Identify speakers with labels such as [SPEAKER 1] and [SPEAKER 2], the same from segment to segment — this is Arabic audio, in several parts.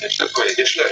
[SPEAKER 1] Такое дешевле.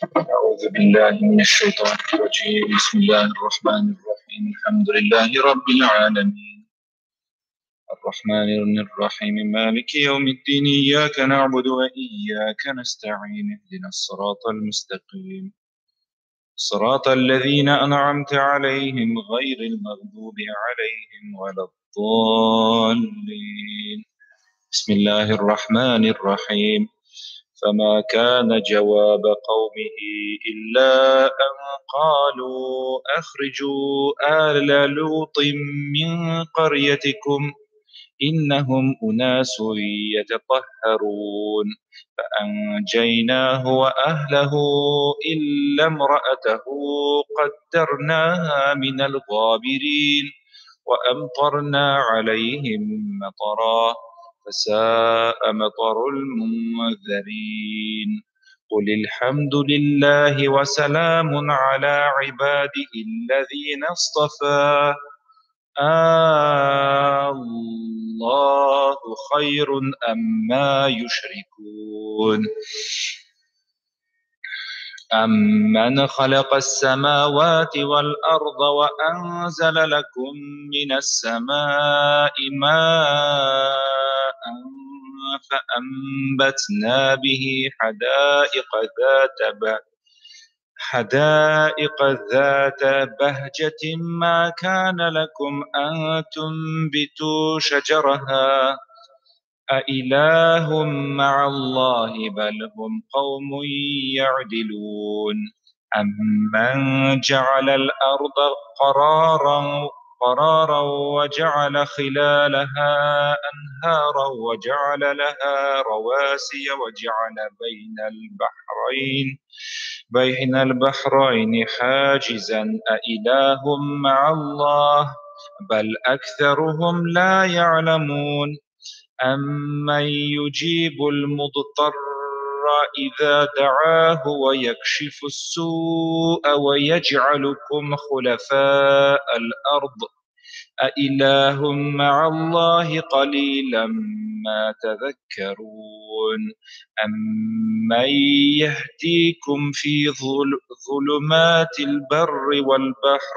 [SPEAKER 1] أعوذ بالله من الشيطان الرجيم. بسم الله الرحمن الرحيم. الحمد لله رب العالمين الرحمن الرحيم مالك يوم الدين. إياك نعبد وإياك نستعين. اهدنا الصراط المستقيم صراط الذين أنعمت عليهم غير المغضوب عليهم ولا الضالين. بسم الله الرحمن الرحيم. فما كان جواب قومه إلا أن قالوا أخرجوا آل لوط من قريتكم إنهم أناس يتطهرون فأنجيناه وأهله إلا امرأته قدرناها من الغابرين وأمطرنا عليهم مطرا فساء مطر المنذرين. قل الحمد لله وسلام على عباده الذين اصطفى الله خير أما يشركون. أمن خلق السماوات والأرض وأنزل لكم من السماء ماء فأنبتنا به حدائق ذات بهجة ما كان لكم أن تنبتوا شجرها أإله مع الله بل هم قوم يعدلون. أمن جعل الأرض قرارا وجعل خلالها أنهارا وجعل لها رواسي وجعل بين البحرين حاجزا أإله مع الله بل أكثرهم لا يعلمون. أمن يجيب المضطر إذا دعاه ويكشف السوء ويجعلكم خلفاء الأرض أإله مع الله قليلا ما تذكرون. أمن يهديكم في ظلمات البر والبحر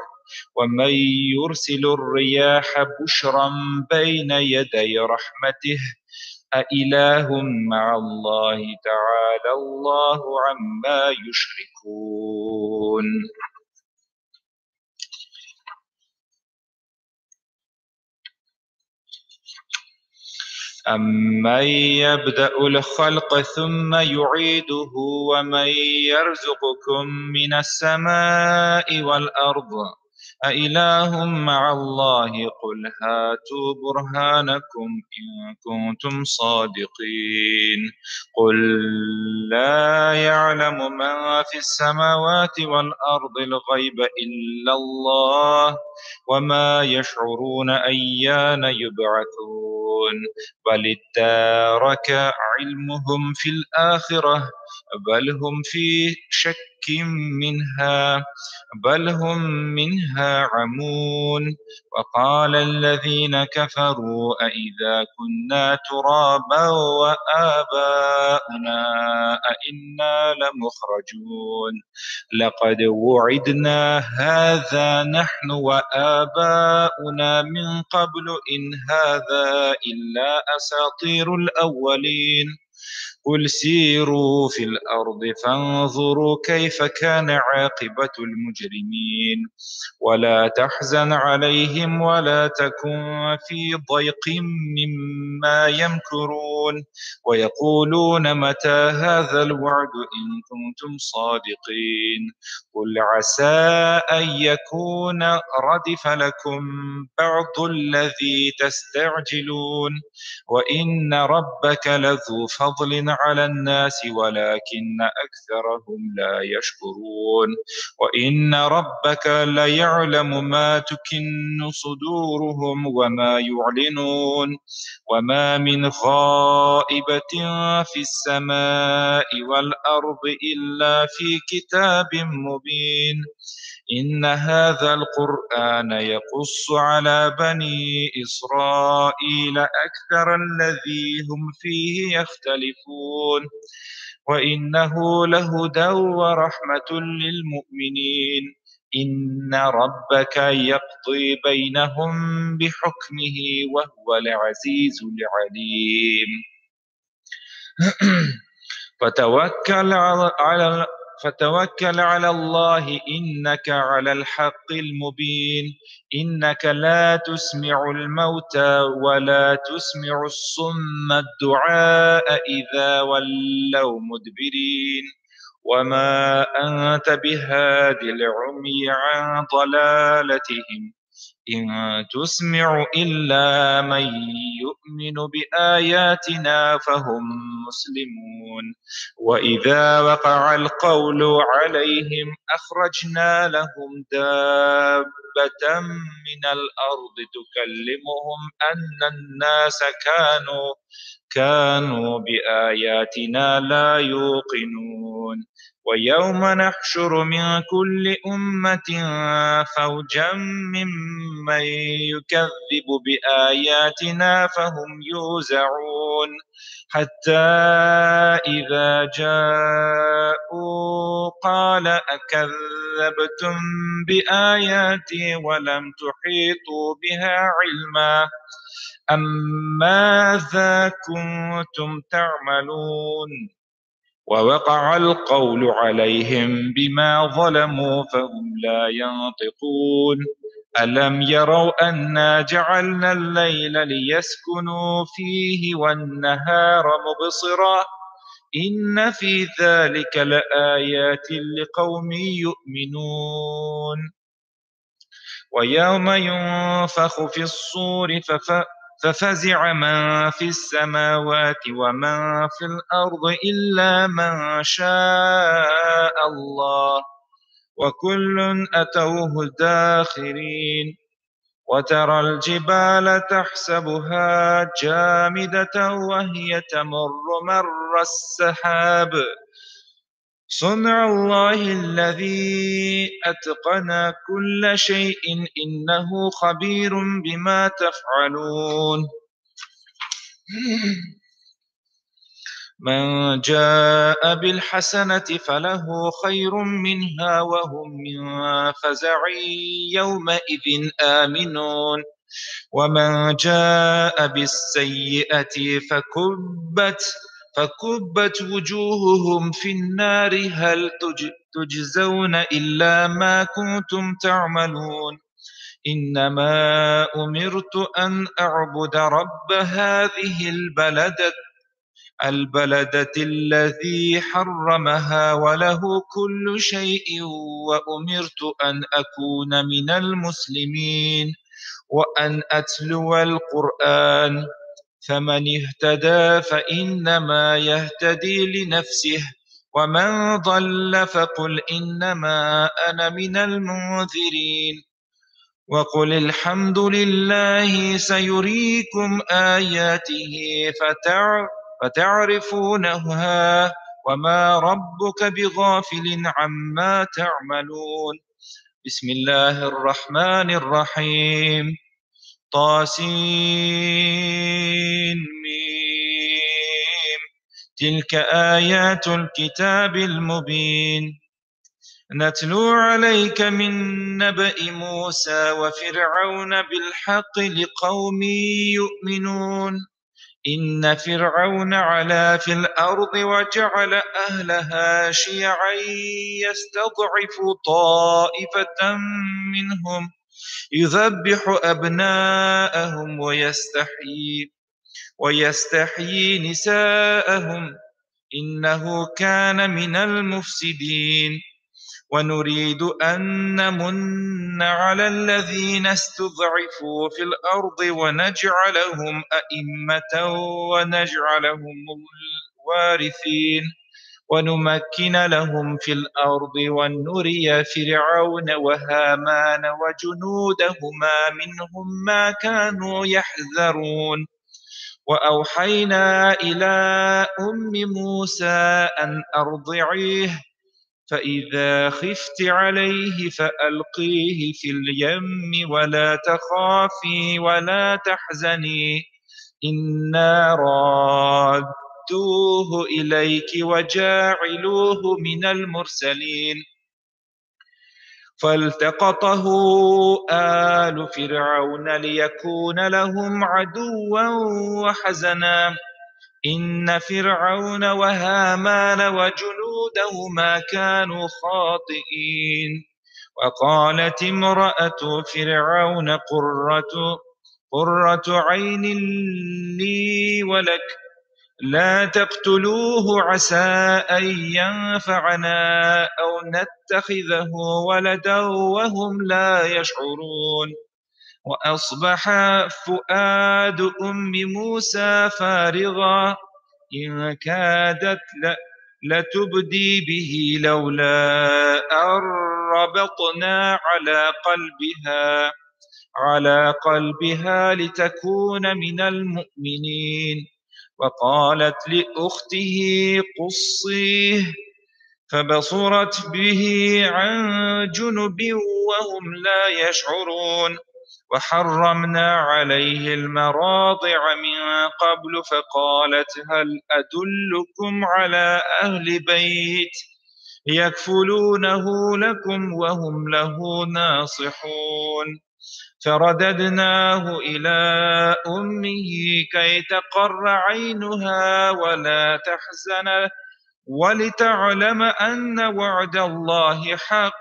[SPEAKER 1] ومن يرسل الرياح بشرا بين يدي رحمته أإله مع الله تعالى الله عما يشركون. أمن يبدأ الخلق ثم يعيده ومن يرزقكم من السماء والأرض أإله مع الله قل هاتوا برهانكم إن كنتم صادقين. قل لا يعلم من في السماوات والأرض الغيب إلا الله وما يشعرون أيان يبعثون بل ادارك علمهم في الآخرة بل هم في شك منها بل هم منها عمون. وقال الذين كفروا أإذا كنا ترابا وآباؤنا أإنا لمخرجون لقد وعدنا هذا نحن وآباؤنا من قبل إن هذا إلا أساطير الأولين. قل سيروا في الأرض فانظروا كيف كان عاقبة المجرمين ولا تحزن عليهم ولا تكن في ضيق مما يمكرون ويقولون متى هذا الوعد إن كنتم صادقين قل عسى أن يكون ردف لكم بعض الذي تستعجلون وإن ربك لذو فضل على الناس ولكن أكثرهم لا يشكرون وإن ربك ليعلم ما تكن صدورهم وما يعلنون وما من غائبة في السماء والأرض إلا في كتاب مبين إن هذا القرآن يقص على بني إسرائيل أكثر الذي هم فيه يختلفون وإنه لهدى ورحمة للمؤمنين إن ربك يقضي بينهم بحكمه وهو العزيز العليم فتوكل على الله إنك على الحق المبين إنك لا تسمع الموتى ولا تسمع الصم الدعاء إذا ولوا مدبرين وما أنت بهاد العمي عن ضلالتهم إن تسمع إلا من يؤمن بآياتنا فهم مسلمون وإذا وقع القول عليهم أخرجنا لهم دابة من الأرض تكلمهم أن الناس كانوا بآياتنا لا يوقنون ويوم نحشر من كل أمة فوجا ممن يكذب بآياتنا فهم يوزعون حتى إذا جاءوا قال أكذبتم بآياتي ولم تحيطوا بها علما أم ماذا كنتم تعملون ووقع القول عليهم بما ظلموا فهم لا ينطقون ألم يروا أنا جعلنا الليل ليسكنوا فيه والنهار مبصرا إن في ذلك لآيات لقوم يؤمنون ويوم ينفخ في الصور ففزع من في السماوات ومن في الأرض إلا من شاء الله وكل أتوه داخرين وترى الجبال تحسبها جامدة وهي تمر مر السحاب صنع الله الذي أتقن كل شيء إنه خبير بما تفعلون من جاء بالحسنة فله خير منها وهم من فزع يومئذ آمنون ومن جاء بالسيئة فكبت وجوههم في النار هل تجزون إلا ما كنتم تعملون إنما أمرت أن أعبد رب هذه البلدة الذي حرمها وله كل شيء وأمرت أن أكون من المسلمين وأن أتلو القرآن فمن اهتدى فإنما يهتدي لنفسه ومن ضل فقل إنما أنا من المنذرين وقل الحمد لله سيريكم آياته فتعرفونها وما ربك بغافل عما تعملون بسم الله الرحمن الرحيم طاسين ميم تلك آيات الكتاب المبين نتلو عليك من نبأ موسى وفرعون بالحق لقوم يؤمنون إن فرعون علا في الأرض وجعل أهلها شيعا يستضعف طائفة منهم يذبح أبناءهم ويستحيي نساءهم إنه كان من المفسدين ونريد أن نمن على الذين استضعفوا في الأرض ونجعلهم أئمة ونجعلهم الوارثين ونمكن لهم في الأرض ونري فرعون وهامان وجنودهما منهم ما كانوا يحذرون وأوحينا إلى أم موسى أن أرضعيه فإذا خفت عليه فألقيه في اليم ولا تخافي ولا تحزني إنا رادوه إليك وجاعلوه من المرسلين فالتقطه آل فرعون ليكون لهم عدوا وحزنا إن فرعون وهامان وجنودهما كانوا خاطئين وقالت امرأة فرعون قرة عين لي ولك لا تقتلوه عسى أن ينفعنا أو نتخذه ولدا وهم لا يشعرون وأصبح فؤاد أم موسى فارغا إن كادت لتبدي به لولا أن ربطنا على قلبها لتكون من المؤمنين وقالت لأخته قصيه فبصرت به عن جنب وهم لا يشعرون وحرمنا عليه المراضع من قبل فقالت هل أدلكم على أهل بيت يكفلونه لكم وهم له ناصحون فرددناه إلى أمه كي تقر عينها ولا تحزن ولتعلم أن وعد الله حق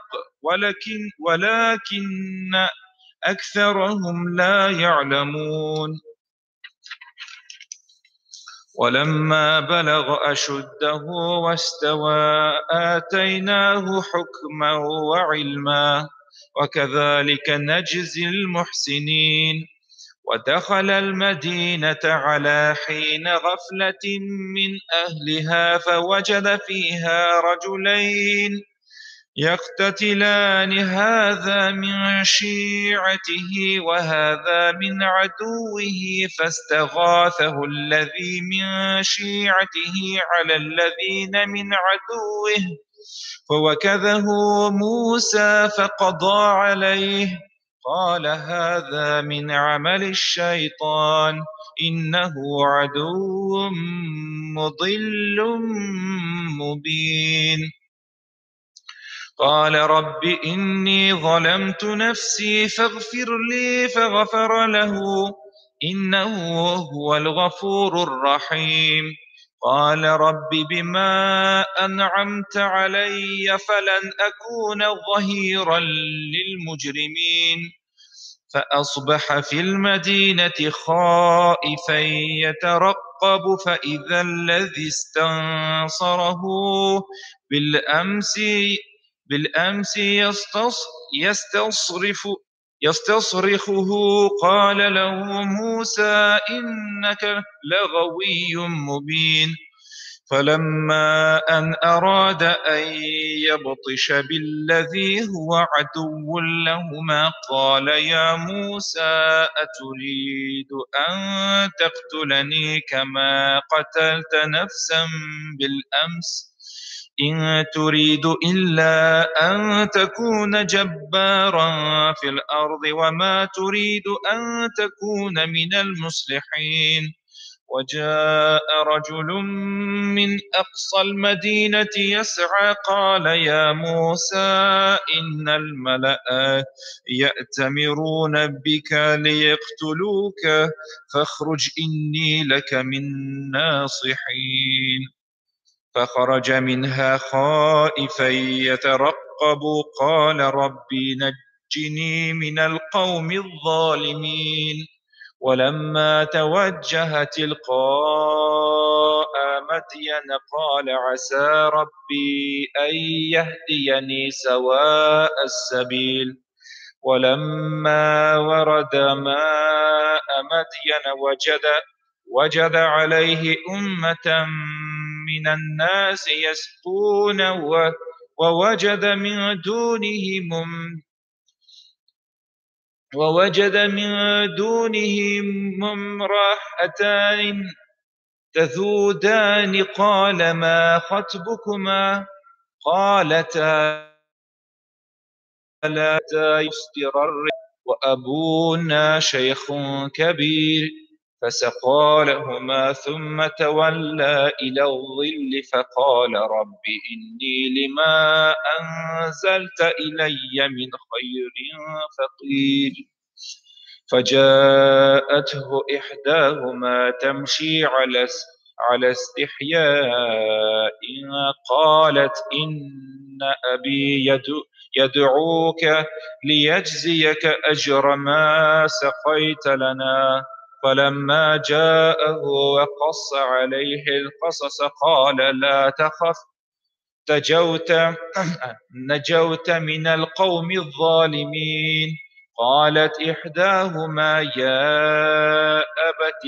[SPEAKER 1] ولكن أكثرهم لا يعلمون ولما بلغ أشده واستوى آتيناه حكما وعلما وكذلك نجزي المحسنين ودخل المدينة على حين غفلة من أهلها فوجد فيها رجلين يقتتلان هذا من شيعته وهذا من عدوه فاستغاثه الذي من شيعته على الذين من عدوه فوكذه موسى فقضى عليه قال هذا من عمل الشيطان إنه عدو مضل مبين قال رب إني ظلمت نفسي فاغفر لي فغفر له إنه هو الغفور الرحيم قال رب بما أنعمت علي فلن أكون ظهيرا للمجرمين فأصبح في المدينة خائفا يترقب فإذا الذي استنصره بالأمس يستصرخه قال له موسى إنك لغوي مبين فلما أن أراد أن يبطش بالذي هو عدو لهما قال يا موسى أتريد أن تقتلني كما قتلت نفسا بالأمس إن تريد إلا أن تكون جبارا في الأرض وما تريد أن تكون من المصلحين وجاء رجل من أقصى المدينة يسعى قال يا موسى إن الملأ يأتمرون بك ليقتلوك فاخرج إني لك من الناصحين. فخرج منها خائفا يترقب قال ربي نجني من القوم الظالمين. ولما توجه تلقاء مدين قال عسى ربي أن يهديني سواء السبيل. ولما ورد ماء مدين وجد عليه أمة من الناس يسقون ووجد من دونهم امرأتان تذودان قال ما خطبكما قالتا لا يسدر الرزق وأبونا شيخ كبير فسقى لهما ثم تولى إلى الظل فقال رب إني لما أنزلت إلي من خير فقير. فجاءته إحداهما تمشي على استحياء قالت إن أبي يدعوك ليجزيك أجر ما سقيت لنا. فلما جاءه وقص عليه القصص قال لا تخف نجوت من القوم الظالمين. قالت إحداهما يا أبت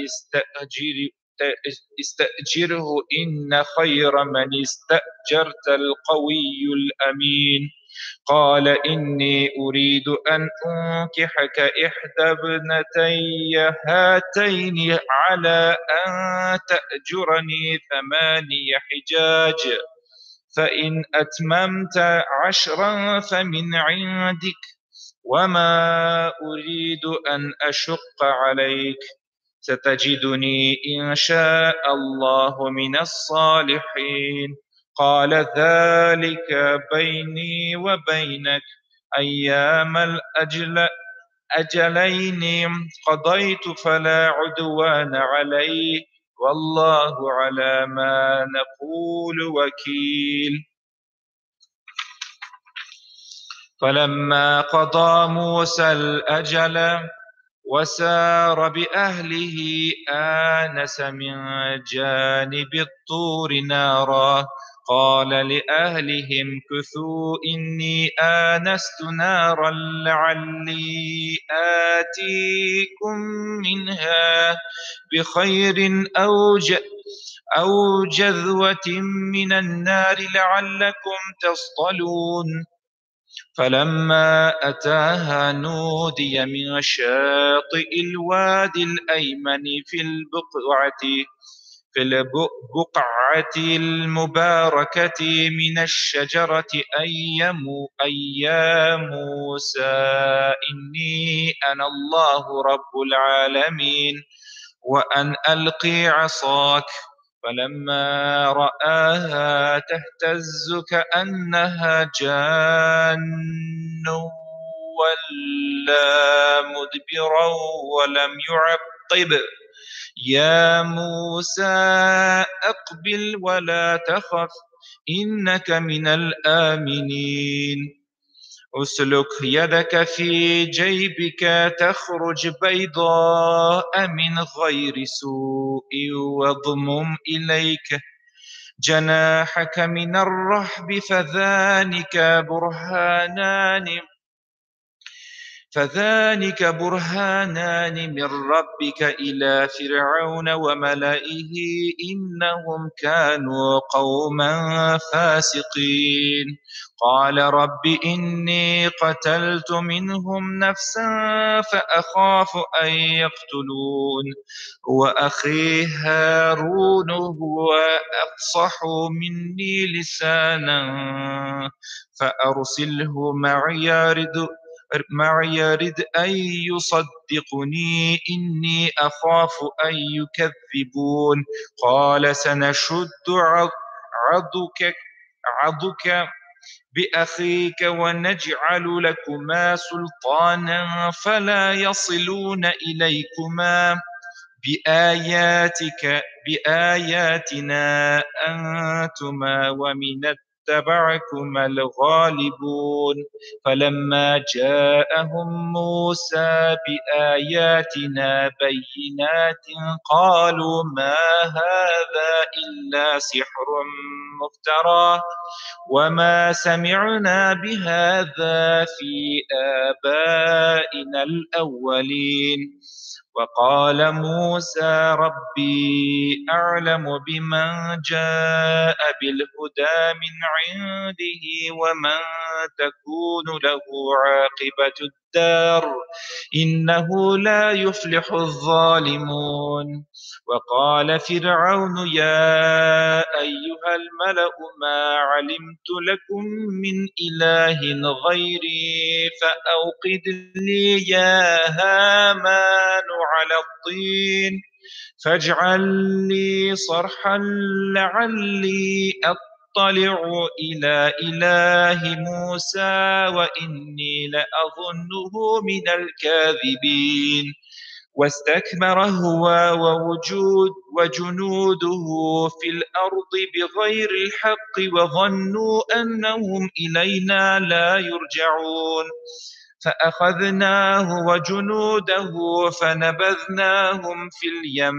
[SPEAKER 1] استأجره إن خير من استأجرت القوي الأمين. قال إني أريد أن أنكحك إحدى ابنتي هاتين على أن تأجرني 8 حجاج فإن أتممت 10 فمن عندك وما أريد أن أشق عليك ستجدني إن شاء الله من الصالحين. قال ذلك بيني وبينك أيام الأجلين قضيت فلا عدوان علي والله على ما نقول وكيل. فلما قضى موسى الأجل وسار بأهله آنس من جانب الطور نارا قال لأهلهم كثوا إني آنست نارا لعلي آتيكم منها بخير أو جذوة من النار لعلكم تصطلون. فلما أتاها نودي من شاطئ الوادي الأيمن في البقعة المباركة من الشجرة أي يا موسى إني أنا الله رب العالمين وأن ألقي عصاك. فلما رآها تهتز كأنها جان ولا مدبرا ولم يعقب يا موسى أقبل ولا تخف إنك من الآمنين. أسلك يدك في جيبك تخرج بيضاء من غير سوء واضمم إليك جناحك من الرهب فذلك برهانان من ربك إلى فرعون وملئه إنهم كانوا قوما فاسقين. قال رب إني قتلت منهم نفسا فأخاف أن يقتلون وأخي هارون هو أفصح مني لسانا فأرسله معي معي رد أن يصدقني إني أخاف أن يكذبون. قال سنشد عضك بأخيك ونجعل لكما سلطانا فلا يصلون إليكما بآياتنا أنتما ومن اتبعكما الغالبون. فلما جاءهم موسى بآياتنا بينات قالوا ما هذا إلا سحر مفترى وما سمعنا بهذا في آبائنا الأولين. وقال موسى ربي أعلم بمن جاء بالهدى من عنده ومن تكون له عاقبة الدار إنه لا يفلح الظالمون. وقال فرعون يا أيها الملأ ما علمت لكم من إله غيري فأوقد لي يا هامان على الطين فاجعل لي صرحا لعلي أطلع إلى إله موسى وإني لأظنه من الكاذبين. واستكبر هو وجنوده في الأرض بغير الحق وظنوا أنهم إلينا لا يرجعون. فأخذناه وجنوده فنبذناهم في اليم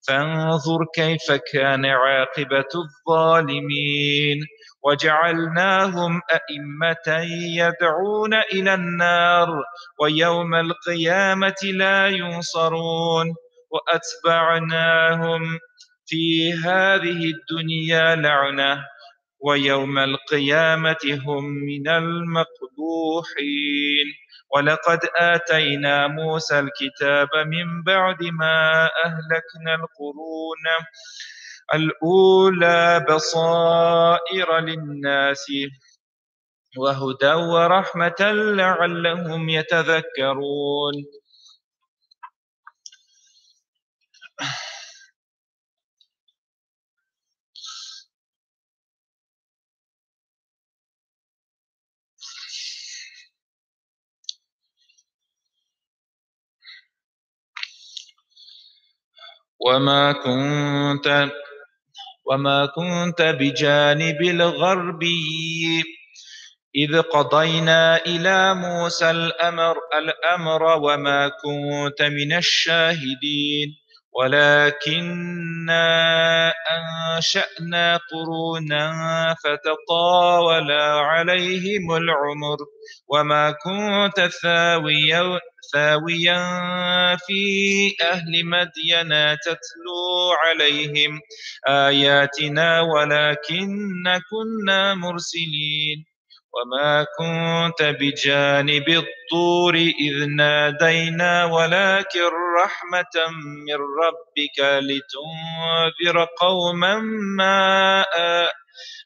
[SPEAKER 1] فانظر كيف كان عاقبة الظالمين. وجعلناهم أئمة يدعون إلى النار ويوم القيامة لا ينصرون. وأتبعناهم في هذه الدنيا لعنة ويوم القيامة هم من المقبوحين. ولقد آتينا موسى الكتاب من بعد ما أهلكنا القرون الأولى بصائر للناس وهدى ورحمة لعلهم يتذكرون. وما كنت بجانب الغربي إذ قضينا إلى موسى الأمر وما كنت من الشاهدين ولكننا أنشأنا قرونا فتطاول عليهم العمر وما كنت ثاويا في أهل مدين تتلو عليهم آياتنا ولكن كنا مرسلين. وما كنت بجانب الطور إذ نادينا ولكن رحمة من ربك لتنذر قوما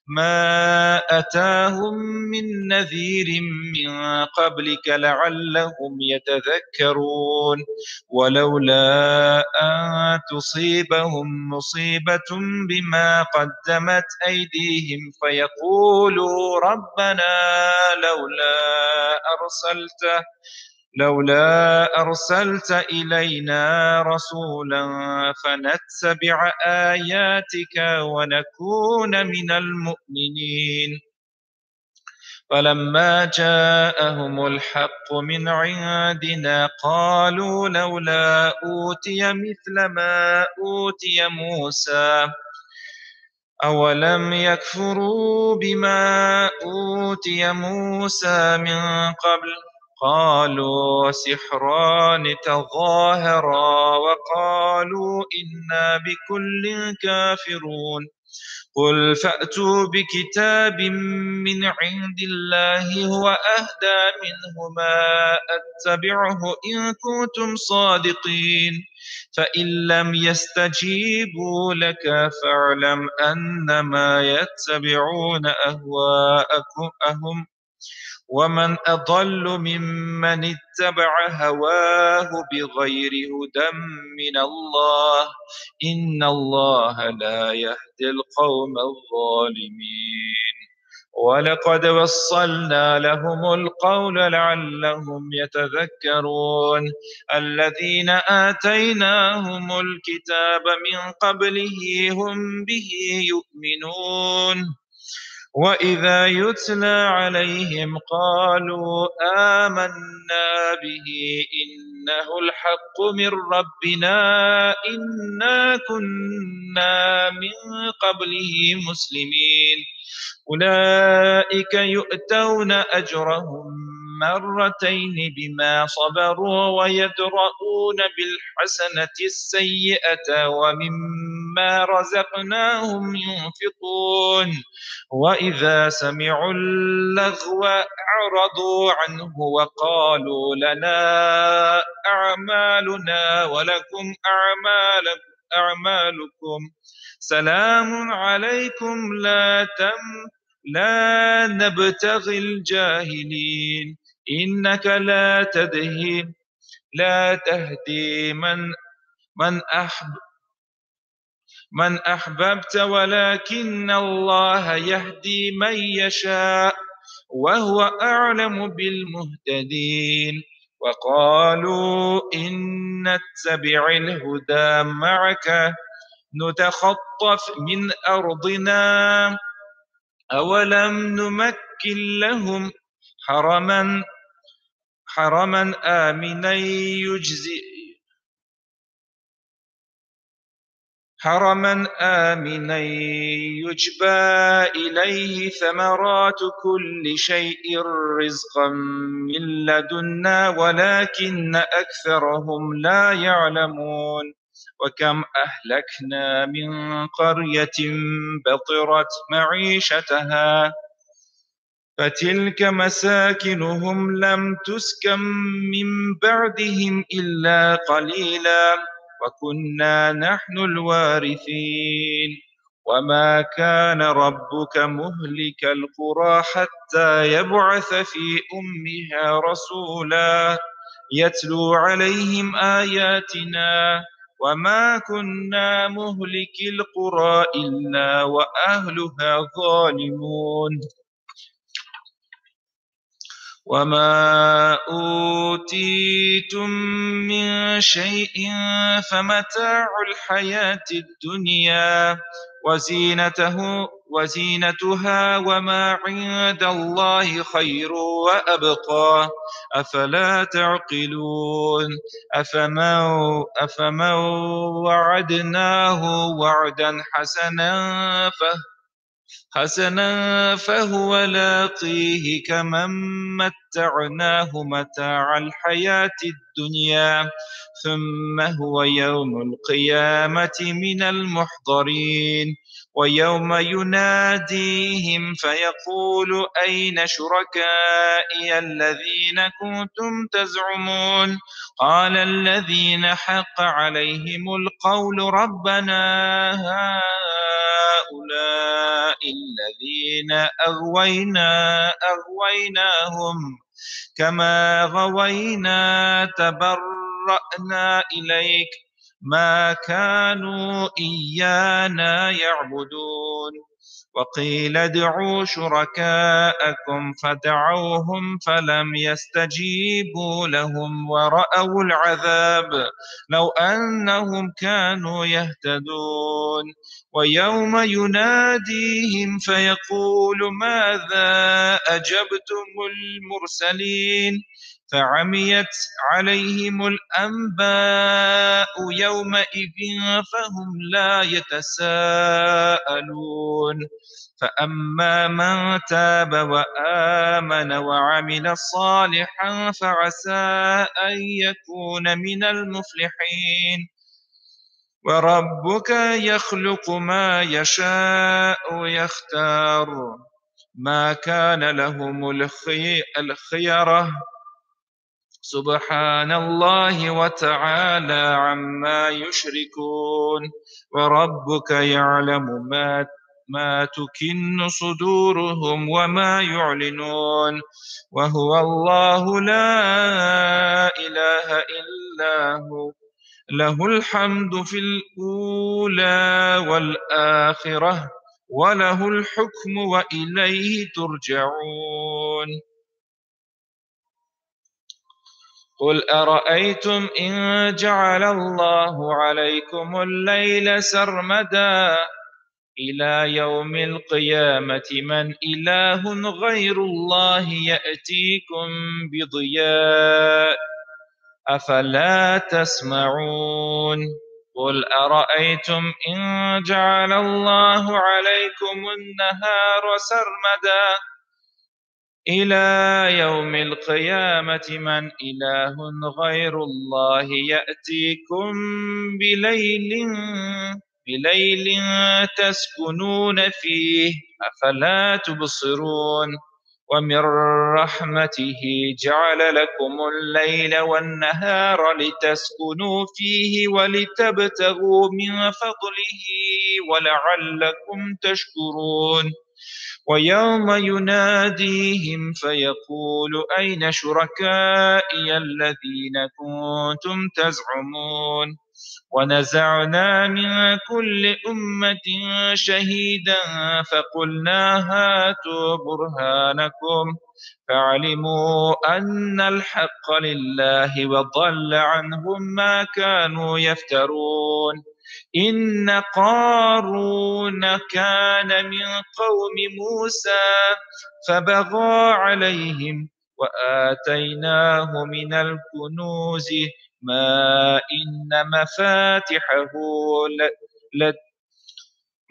[SPEAKER 1] ما أتاهم من نذير من قبلك لعلهم يتذكرون. ولولا أن تصيبهم مصيبة بما قدمت أيديهم فيقولوا ربنا لولا أرسلت إلينا رسولا فنتبع آياتك ونكون من المؤمنين. فلما جاءهم الحق من عندنا قالوا لولا أوتي مثل ما أوتي موسى أولم يكفروا بما أوتي موسى من قبل قالوا سحران تظاهرا وقالوا إنا بكل كافرون. قل فأتوا بكتاب من عند الله هو أهدى منهما أتبعه إن كنتم صادقين. فإن لم يستجيبوا لك فاعلم أنما يتبعون أهواءهم ومن أضل ممن اتبع هواه بغير هدى من الله إن الله لا يهدي القوم الظالمين ولقد وصلنا لهم القول لعلهم يتذكرون الذين آتيناهم الكتاب من قبله هم به يؤمنون وإذا يتلى عليهم قالوا آمنا به إنه الحق من ربنا إنا كنا من قبله مسلمين أولئك يؤتون أجرهم مرتين بما صبروا ويدرؤون بالحسنة السيئة ومما رزقناهم ينفقون وإذا سمعوا اللغو أعرضوا عنه وقالوا لنا أعمالنا ولكم أعمالكم سلام عليكم لا نبتغي الجاهلين إنك لا تهدي من أحببت ولكن الله يهدي من يشاء وهو أعلم بالمهتدين وقالوا إن نتبع الهدى معك نتخطف من أرضنا أولم نمكن لهم حرما آمنا يجبى إليه ثمرات كل شيء رزقا من لدنا ولكن أكثرهم لا يعلمون وكم أهلكنا من قرية بطرت معيشتها فتلك مساكنهم لم تسكن من بعدهم إلا قليلا وكنا نحن الوارثين وما كان ربك مهلك القرى حتى يبعث في أمها رسولا يتلو عليهم آياتنا وما كنا مهلك القرى إلا وأهلها ظالمون وما أوتيتم من شيء فمتاع الحياة الدنيا وزينتها وما عند الله خير وأبقى أفلا تعقلون أفمن وعدناه وعدا حسنا فهو لاقيه كمن متعناه متاع الحياة الدنيا ثم هو يوم القيامة من المحضرين ويوم يناديهم فيقول أين شركائي الذين كنتم تزعمون قال الذين حق عليهم القول ربنا هؤلاء الذين أغويناهم كما غوينا تبرأنا إليك ما كانوا إيانا يعبدون وقيل ادعوا شركاءكم فدعوهم فلم يستجيبوا لهم ورأوا العذاب لو أنهم كانوا يهتدون ويوم يناديهم فيقول ماذا أجبتم المرسلين فعميت عليهم الأنباء يومئذ فهم لا يتساءلون فأما من تاب وآمن وعمل صالحا فعسى أن يكون من المفلحين وربك يخلق ما يشاء ويختار ما كان لهم الخيرة سبحان الله وتعالى عما يشركون وربك يعلم ما ما تكن صدورهم وما يعلنون وهو الله لا إله إلا هو له الحمد في الأولى والآخرة وله الحكم وإليه ترجعون قل أرأيتم إن جعل الله عليكم الليل سرمدا إلى يوم القيامة من إله غير الله يأتيكم بضياء أفلا تسمعون قل أرأيتم إن جعل الله عليكم النهار سرمدا إلى يوم القيامة من إله غير الله يأتيكم بليل تسكنون فيه أفلا تبصرون ومن رحمته جعل لكم الليل والنهار لتسكنوا فيه ولتبتغوا من فضله ولعلكم تشكرون ويوم يناديهم فيقول أين شركائي الذين كنتم تزعمون ونزعنا من كل أمة شهيدا فقلنا هاتوا برهانكم فعلموا أن الحق لله وضل عنهم ما كانوا يفترون إن قارون كان من قوم موسى فبغى عليهم وآتيناه من الكنوز ما إن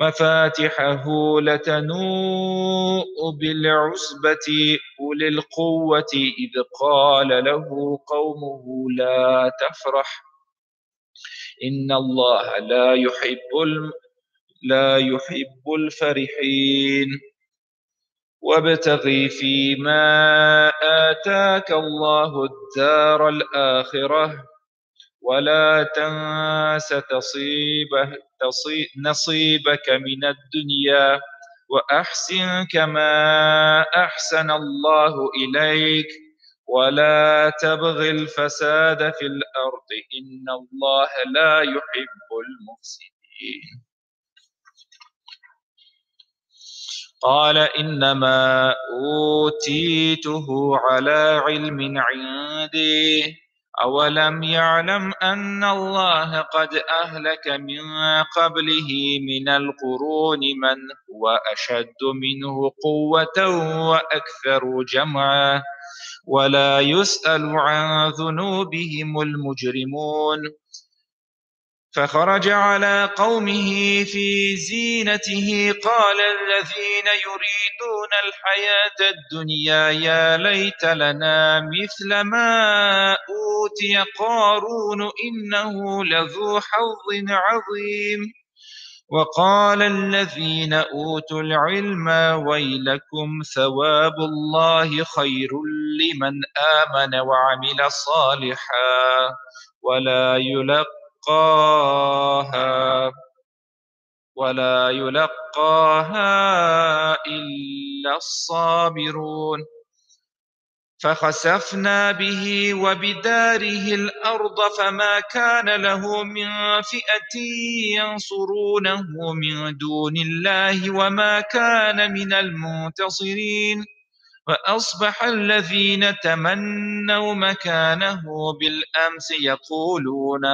[SPEAKER 1] مفاتحه لتنوء بالعصبة أولي القوة إذ قال له قومه لا تفرح إن الله لا يحب الفرحين وابتغ فيما آتاك الله الدار الآخرة ولا تنس نصيبك من الدنيا وأحسن كما أحسن الله إليك ولا تبغ الفساد في الأرض إن الله لا يحب المفسدين قال إنما أوتيته على علم عندي أولم يعلم أن الله قد أهلك من قبله من القرون من هو أشد منه قوة وأكثر جمعا ولا يسأل عن ذنوبهم المجرمون فخرج على قومه في زينته قال الذين يريدون الحياة الدنيا يا ليت لنا مثل ما أوتي قارون إنه لذو حظ عظيم وقال الذين أوتوا العلم ويلكم ثواب الله خير لمن آمن وعمل صالحا ولا يلقاها إلا الصابرون فخسفنا به وبداره الأرض فما كان له من فئة ينصرونه من دون الله وما كان من المنتصرين وأصبح الذين تمنوا مكانه بالأمس يقولون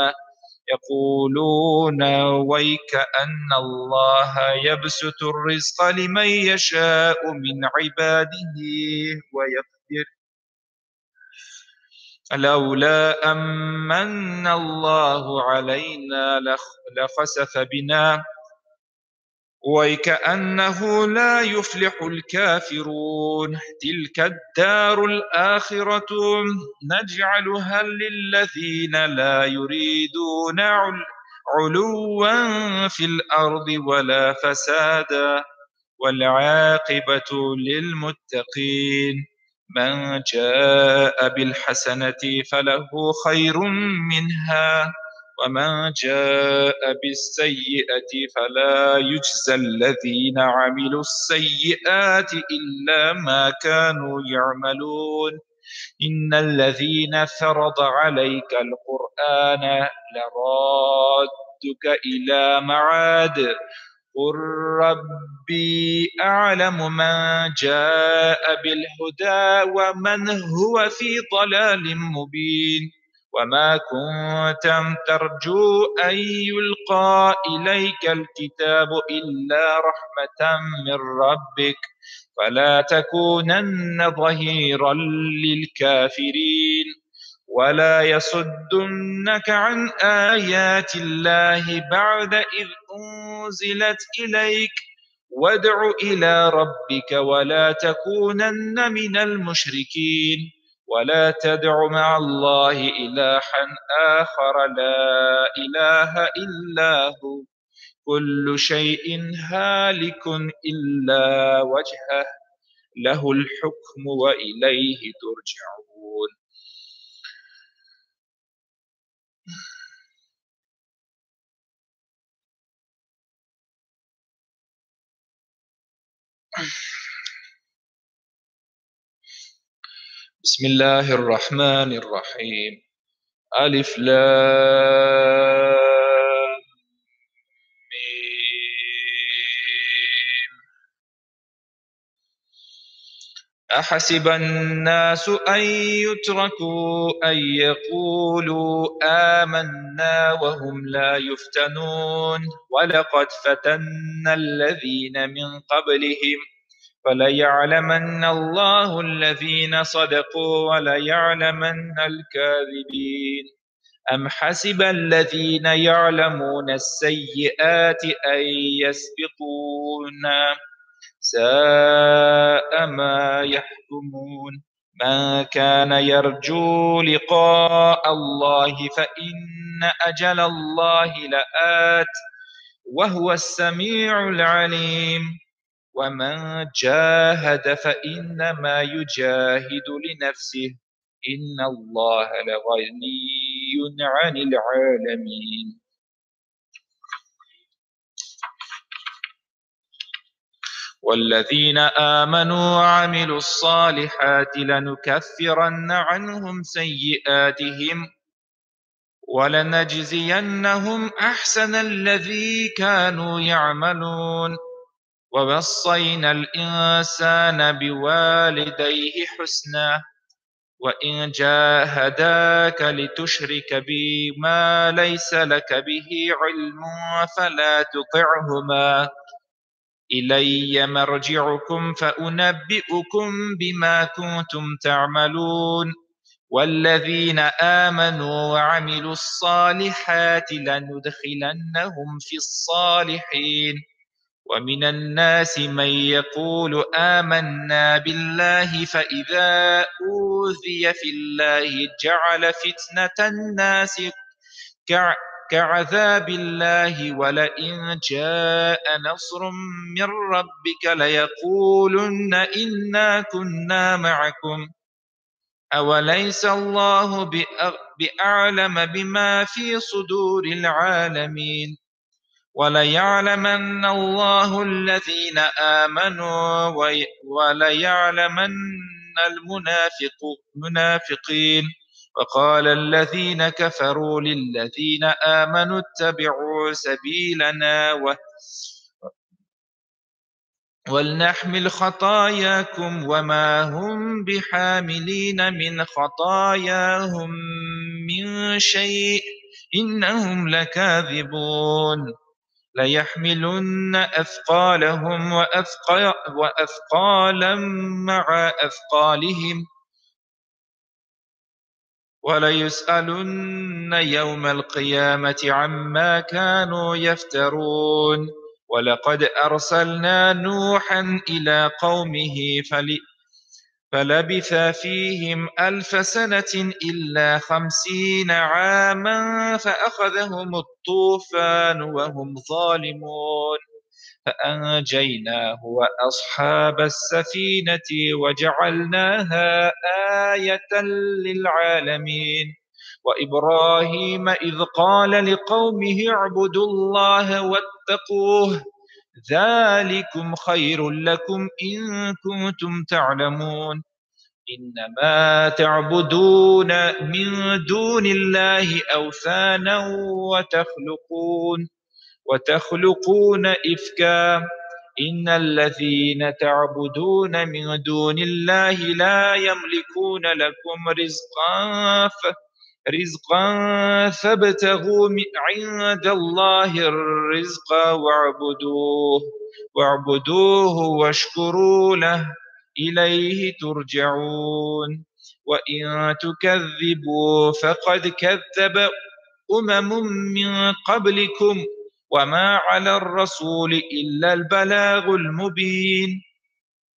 [SPEAKER 1] ويك أن الله يبسط الرزق لمن يشاء من عباده ويقدر لولا أمن الله علينا لخسف بنا وكأنه لا يفلح الكافرون تلك الدار الآخرة نجعلها للذين لا يريدون علوا في الأرض ولا فسادا والعاقبة للمتقين من جاء بالحسنة فله خير منها ومن جاء بالسيئة فلا يجزى الذين عملوا السيئات إلا ما كانوا يعملون إن الذين فرض عليك القرآن لرادك إلى معاد قل ربي أعلم من جاء بالهدى ومن هو في ضلال مبين وما كنت ترجو أن يلقى إليك الكتاب إلا رحمة من ربك فلا تكونن ظهيرا للكافرين ولا يصدنك عن آيات الله بعد إذ أنزلت إليك وادع إلى ربك ولا تكونن من المشركين ولا تدع مع الله إلها آخر لا إله إلا هو كل شيء هالك إلا وجهه له الحكم وإليه ترجعون. بسم الله الرحمن الرحيم ألف لام ميم أحسب الناس أن يتركوا أن يقولوا آمنا وهم لا يفتنون ولقد فتنا الذين من قبلهم فليعلمن الله الذين صدقوا وليعلمن الكاذبين أم حسب الذين يعلمون السيئات أن يسبقونا ساء ما يحكمون من كان يرجو لقاء الله فإن أجل الله لآت وهو السميع العليم ومن جاهد فإنما يجاهد لنفسه إن الله لغني عن العالمين والذين آمنوا وعملوا الصالحات لنكفرن عنهم سيئاتهم ولنجزينهم أحسن الذي كانوا يعملون ووصينا الإنسان بوالديه حسنا وإن جاهداك لتشرك بي ما ليس لك به علم فلا تطعهما إلي مرجعكم فأنبئكم بما كنتم تعملون والذين آمنوا وعملوا الصالحات لندخلنهم في الصالحين ومن الناس من يقول آمنا بالله فإذا أوذي في الله جعل فتنة الناس كعذاب الله ولئن جاء نصر من ربك ليقولن إنا كنا معكم أوليس الله بأعلم بما في صدور العالمين وليعلمن الله الذين آمنوا وليعلمن المنافقين وقال الذين كفروا للذين آمنوا اتبعوا سبيلنا ولنحمل خطاياكم وما هم بحاملين من خطاياهم من شيء إنهم لكاذبون ليحملن أثقالهم وأثقالا مع أثقالهم وليسألن يوم القيامة عما كانوا يفترون ولقد أرسلنا نوحا إلى قومه فلبث فيهم 1000 سنة إلا 50 عاما فأخذهم الطوفان وهم ظالمون فأنجيناه وأصحاب السفينة وجعلناها آية للعالمين وإبراهيم إذ قال لقومه اعبدوا الله واتقوه ذلكم خير لكم إن كنتم تعلمون إنما تعبدون من دون الله أوثانا وتخلقون إفكا إن الذين تعبدون من دون الله لا يملكون لكم رزقا فابتغوا عند الله الرزق واعبدوه واشكروا له إليه ترجعون وإن تكذبوا فقد كذب أمم من قبلكم وما على الرسول إلا البلاغ المبين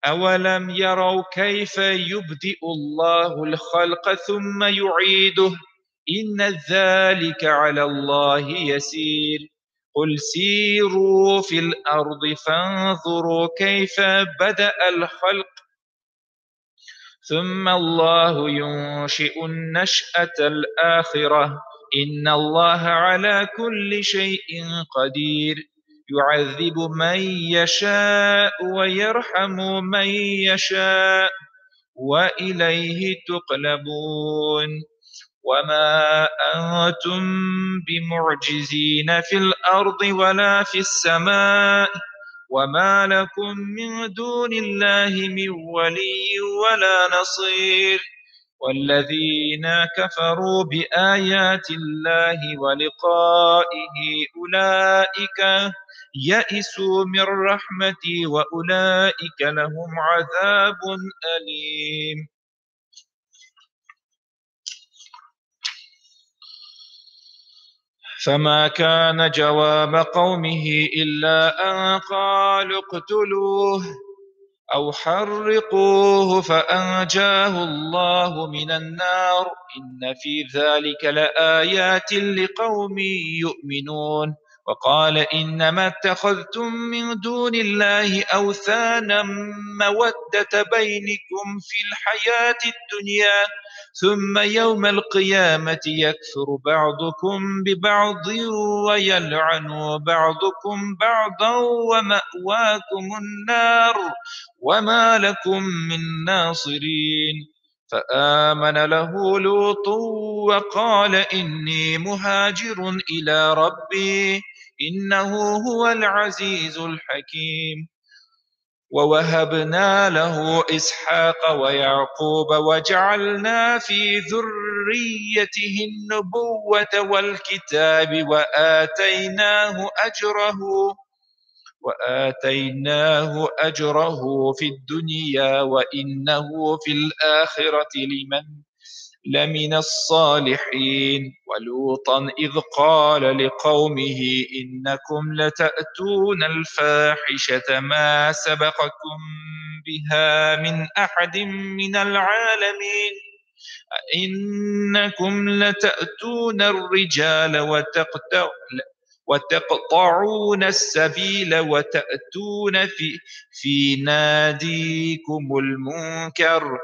[SPEAKER 1] أولم يروا كيف يبدئ الله الخلق ثم يعيده إن ذلك على الله يسير قل سيروا في الأرض فانظروا كيف بدأ الخلق ثم الله ينشئ النشأة الآخرة إن الله على كل شيء قدير يعذب من يشاء ويرحم من يشاء وإليه تقلبون وما أنتم بمعجزين في الأرض ولا في السماء وما لكم من دون الله من ولي ولا نصير والذين كفروا بآيات الله ولقائه أولئك يئسوا من رحمتي وأولئك لهم عذاب أليم فما كان جواب قومه إلا أن قالوا اقتلوه أو حرقوه فأنجاه الله من النار إن في ذلك لآيات لقوم يؤمنون وقال إنما اتخذتم من دون الله أوثانا مودة بينكم في الحياة الدنيا ثم يوم القيامة يكفر بعضكم ببعض ويلعن بعضكم بعضا ومأواكم النار وما لكم من ناصرين فآمن له لوط وقال إني مهاجر إلى ربي إنه هو العزيز الحكيم ووهبنا له إسحاق ويعقوب وجعلنا في ذريته النبوة والكتاب وآتيناه أجره في الدنيا وإنه في الآخرة لمن الصالحين ولوطا إذ قال لقومه إنكم لتأتون الفاحشة ما سبقكم بها من أحد من العالمين إنكم لتأتون الرجال وتقطعون السبيل وتأتون في ناديكم المنكر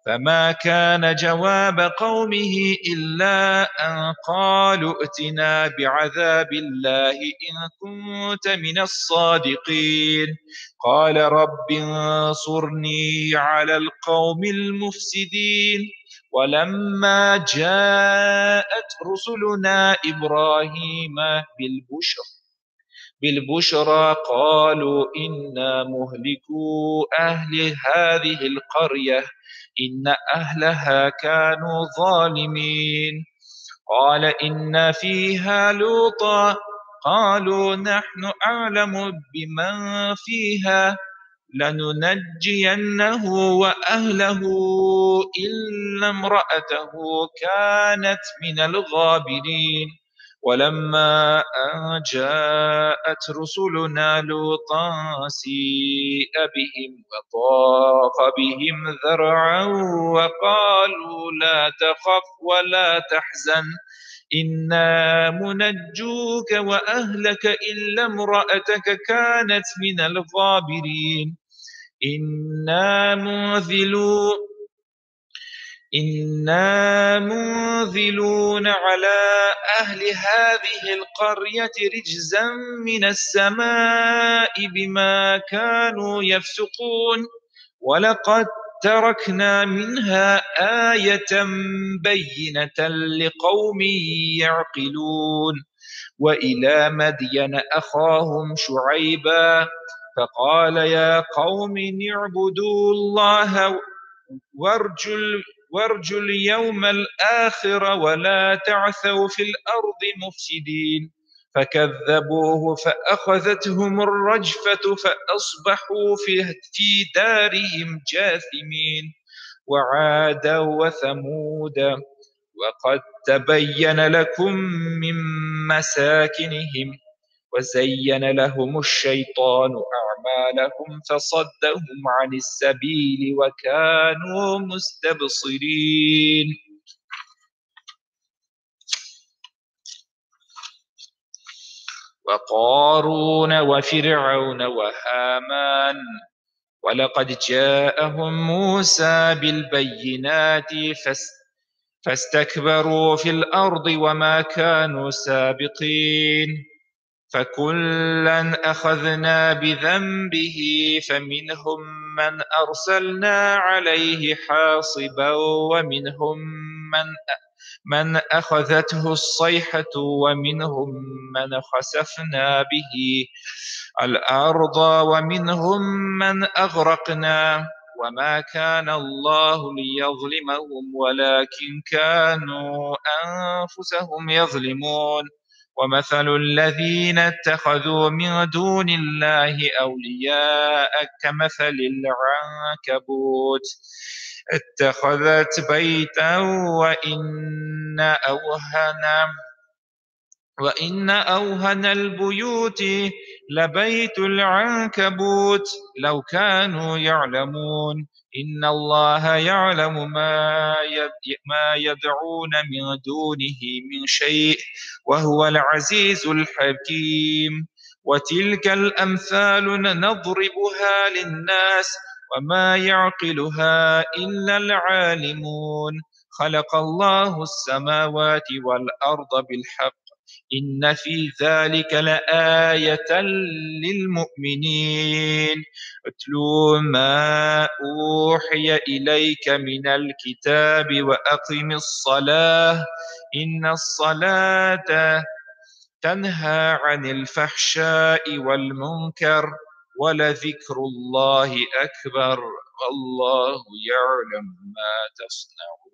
[SPEAKER 1] فما كان جواب قومه إلا أن قالوا ائتنا بعذاب الله إن كنت من الصادقين قال رب انصرني على القوم المفسدين ولما جاءت رسلنا إبراهيم بالبشرى قالوا إنا مهلكو أهل هذه القرية إن أهلها كانوا ظالمين قال إن فيها لوطا قالوا نحن أعلم بمن فيها لننجينه وأهله إلا امرأته كانت من الغابرين ولما أن جاءت رسلنا لوطا سيء بهم وضاق بهم ذرعا وقالوا لا تخف ولا تحزن إنا منجوك وأهلك إلا امرأتك كانت من الغابرين إنا منزلون على أهل هذه القرية رجزا من السماء بما كانوا يفسقون ولقد تركنا منها آية بينة لقوم يعقلون وإلى مدين أخاهم شعيبا فقال يا قوم اعبدوا الله وارجوا اليوم الآخر ولا تعثوا في الأرض مفسدين فكذبوه فأخذتهم الرجفة فأصبحوا في دارهم جاثمين وعادا وثمود وقد تبين لكم من مساكنهم وزين لهم الشيطان أعمالهم فصدهم عن السبيل وكانوا مستبصرين وقارون وفرعون وهامان ولقد جاءهم موسى بالبينات فاستكبروا في الأرض وما كانوا سابقين فكلا أخذنا بذنبه فمنهم من أرسلنا عليه حاصبا ومنهم من أخذته الصيحة ومنهم من خسفنا به الأرض ومنهم من أغرقنا وما كان الله ليظلمهم ولكن كانوا أنفسهم يظلمون ومثل الذين اتخذوا من دون الله أولياء كمثل العنكبوت اتخذت بيتا وإن أوهن البيوت لبيت العنكبوت لو كانوا يعلمون إن الله يعلم ما يدعون من دونه من شيء وهو العزيز الحكيم وتلك الأمثال نضربها للناس وما يعقلها إلا العالمون خلق الله السماوات والأرض بالحق إن في ذلك لآية للمؤمنين اتلو ما أوحي إليك من الكتاب وأقم الصلاة إن الصلاة تنهى عن الفحشاء والمنكر ولذكر الله أكبر والله يعلم ما تصنعون